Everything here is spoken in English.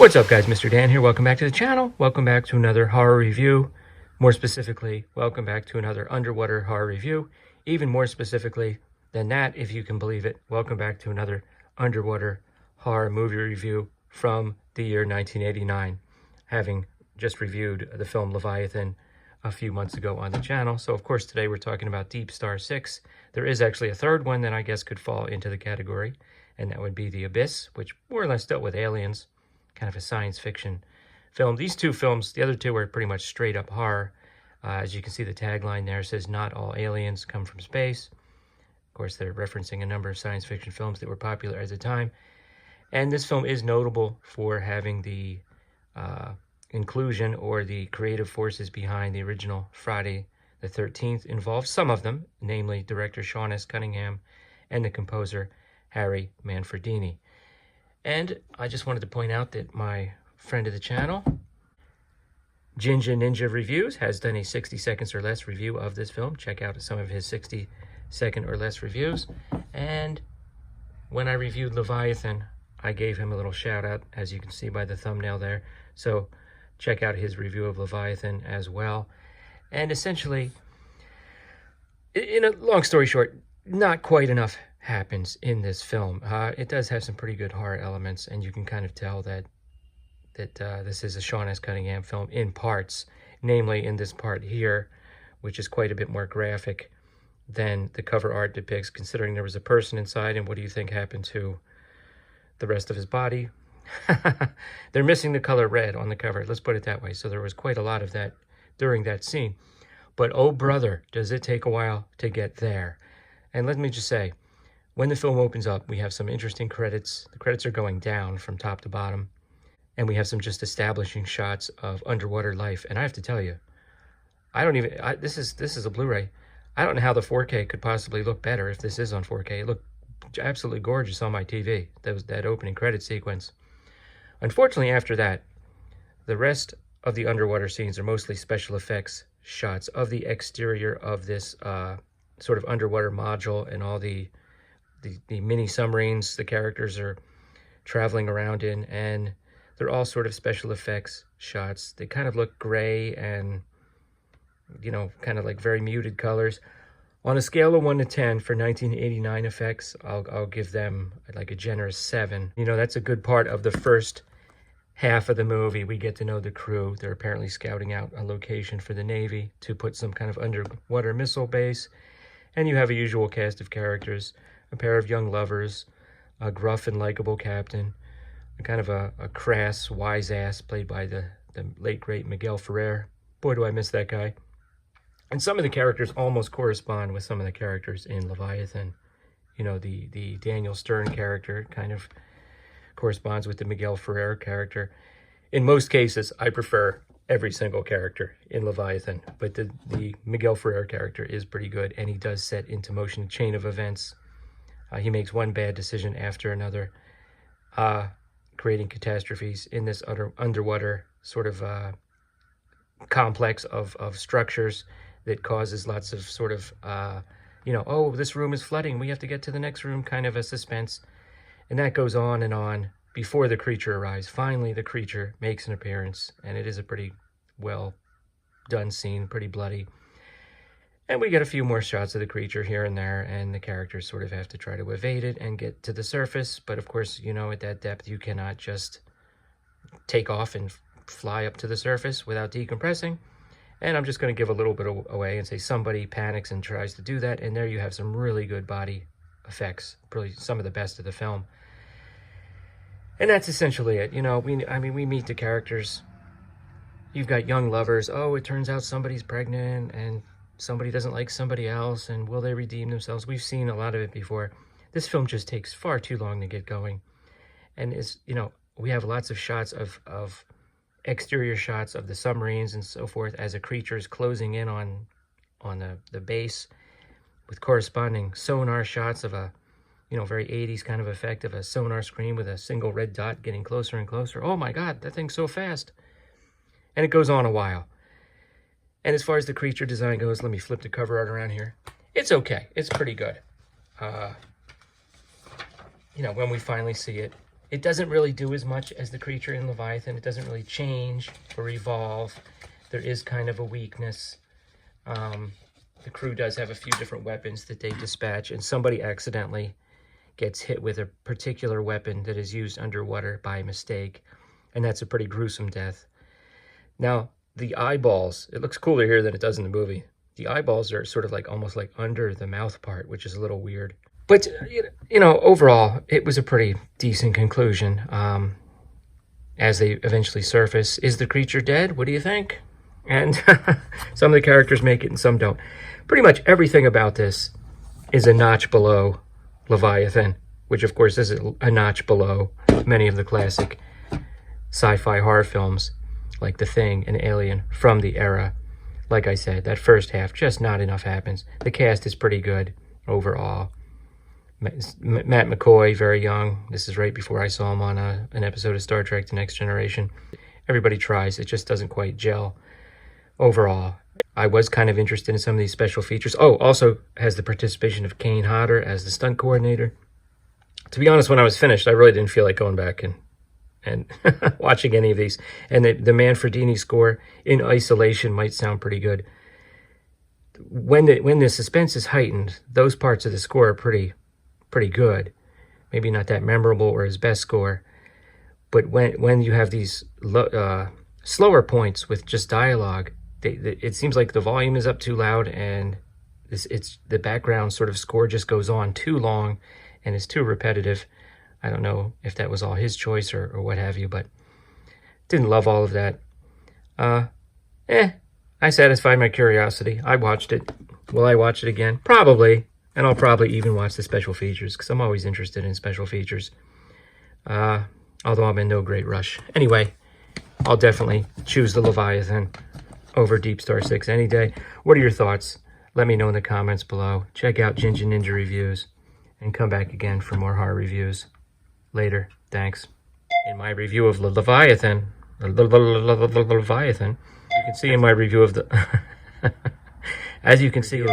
What's up, guys? Mr. Dan here. Welcome back to the channel. Welcome back to another horror review. More specifically, welcome back to another underwater horror review. Even more specifically than that, if you can believe it, welcome back to another underwater horror movie review from the year 1989, having just reviewed the film Leviathan a few months ago on the channel. So, of course, today we're talking about DeepStar Six. There is actually a third one that I guess could fall into the category, and that would be The Abyss, which more or less dealt with aliens. Kind of a science fiction film. These two films, the other two are pretty much straight up horror. As you can see, the tagline there says, "Not all aliens come from space." Of course, they're referencing a number of science fiction films that were popular at the time. And this film is notable for having the inclusion or the creative forces behind the original Friday the 13th involved. Some of them, namely director Sean Cunningham and the composer Harry Manfredini. And I just wanted to point out that my friend of the channel, Ginger Ninja Reviews, has done a 60 seconds or less review of this film. Check out some of his 60-second or less reviews. And when I reviewed Leviathan, I gave him a little shout out, as you can see by the thumbnail there. So check out his review of Leviathan as well. And essentially, in a long story short, not quite enough happens in this film. It does have some pretty good horror elements, and you can kind of tell that this is a Sean S. Cunningham film in parts, namely in this part here, which is quite a bit more graphic than the cover art depicts, considering there was a person inside. And what do you think happened to the rest of his body? They're missing the color red on the cover, let's put it that way. So there was quite a lot of that during that scene. But oh brother, does it take a while to get there. And let me just say, when the film opens up, we have some interesting credits. The credits are going down from top to bottom. And we have some just establishing shots of underwater life. And I have to tell you, this is a Blu-ray. I don't know how the 4K could possibly look better if this is on 4K. It looked absolutely gorgeous on my TV, that opening credit sequence. Unfortunately, after that, the rest of the underwater scenes are mostly special effects shots of the exterior of this sort of underwater module and all the mini submarines the characters are traveling around in, and they're all sort of special effects shots. They kind of look gray and, you know, kind of like very muted colors. On a scale of 1 to 10 for 1989 effects, I'll give them like a generous 7. You know, that's a good part of the first half of the movie. We get to know the crew. They're apparently scouting out a location for the Navy to put some kind of underwater missile base. And you have a usual cast of characters, a pair of young lovers, a gruff and likable captain, a kind of a crass, wise ass played by the late, great Miguel Ferrer. Boy, do I miss that guy. And some of the characters almost correspond with some of the characters in Leviathan. You know, the Daniel Stern character kind of corresponds with the Miguel Ferrer character. In most cases, I prefer every single character in Leviathan, but the Miguel Ferrer character is pretty good, and he does set into motion a chain of events. He makes one bad decision after another, creating catastrophes in this underwater sort of complex of structures that causes lots of sort of, you know, oh, this room is flooding, we have to get to the next room, kind of a suspense. And that goes on and on before the creature arrives. Finally, the creature makes an appearance, and it is a pretty well done scene, pretty bloody. And we get a few more shots of the creature here and there, and the characters sort of have to try to evade it and get to the surface. But of course, you know, at that depth, you cannot just take off and fly up to the surface without decompressing. And I'm just going to give a little bit away and say somebody panics and tries to do that, and there you have some really good body effects, probably some of the best of the film. And that's essentially it. You know, we meet the characters. You've got young lovers. Oh, it turns out somebody's pregnant, and somebody doesn't like somebody else, and will they redeem themselves? We've seen a lot of it before. This film just takes far too long to get going. And it's, you know, we have lots of shots of exterior shots of the submarines and so forth as a creature is closing in on the base, with corresponding sonar shots of a, you know, very 80s kind of effect of a sonar screen with a single red dot getting closer and closer. Oh my God, that thing's so fast. And it goes on a while. And as far as the creature design goes, let me flip the cover art around here. It's okay. It's pretty good. You know, when we finally see it, It doesn't really do as much as the creature in Leviathan. It doesn't really change or evolve. There is kind of a weakness. The crew does have a few different weapons that they dispatch, and somebody accidentally gets hit with a particular weapon that is used underwater by mistake, and that's a pretty gruesome death. Now, the eyeballs, it looks cooler here than it does in the movie. The eyeballs are sort of like almost like under the mouth part, which is a little weird. But, you know, overall, it was a pretty decent conclusion. As they eventually surface, is the creature dead? What do you think? And some of the characters make it and some don't. Pretty much everything about this is a notch below Leviathan, which of course is a notch below many of the classic sci-fi horror films like The Thing and Alien from the era. Like I said, that first half, just not enough happens. The cast is pretty good overall. Matt McCoy, very young. This is right before I saw him on an episode of Star Trek The Next Generation. Everybody tries. It just doesn't quite gel overall. I was kind of interested in some of these special features. Oh, also has the participation of Kane Hodder as the stunt coordinator. To be honest, when I was finished, I really didn't feel like going back and watching any of these. And the Manfredini score in isolation might sound pretty good. When the suspense is heightened, those parts of the score are pretty good. Maybe not that memorable or his best score, but when you have these slower points with just dialogue, it seems like the volume is up too loud, and the background sort of score just goes on too long and is too repetitive. I don't know if that was all his choice or what have you, but didn't love all of that. I satisfied my curiosity. I watched it. Will I watch it again? Probably. And I'll probably even watch the special features, because I'm always interested in special features. Although I'm in no great rush. Anyway, I'll definitely choose the Leviathan over DeepStar 6 any day. What are your thoughts? Let me know in the comments below. Check out Ginger Ninja Reviews, and come back again for more horror reviews. Later. Thanks. In my review of the Leviathan, Leviathan, you can see in my review of the... As you can see,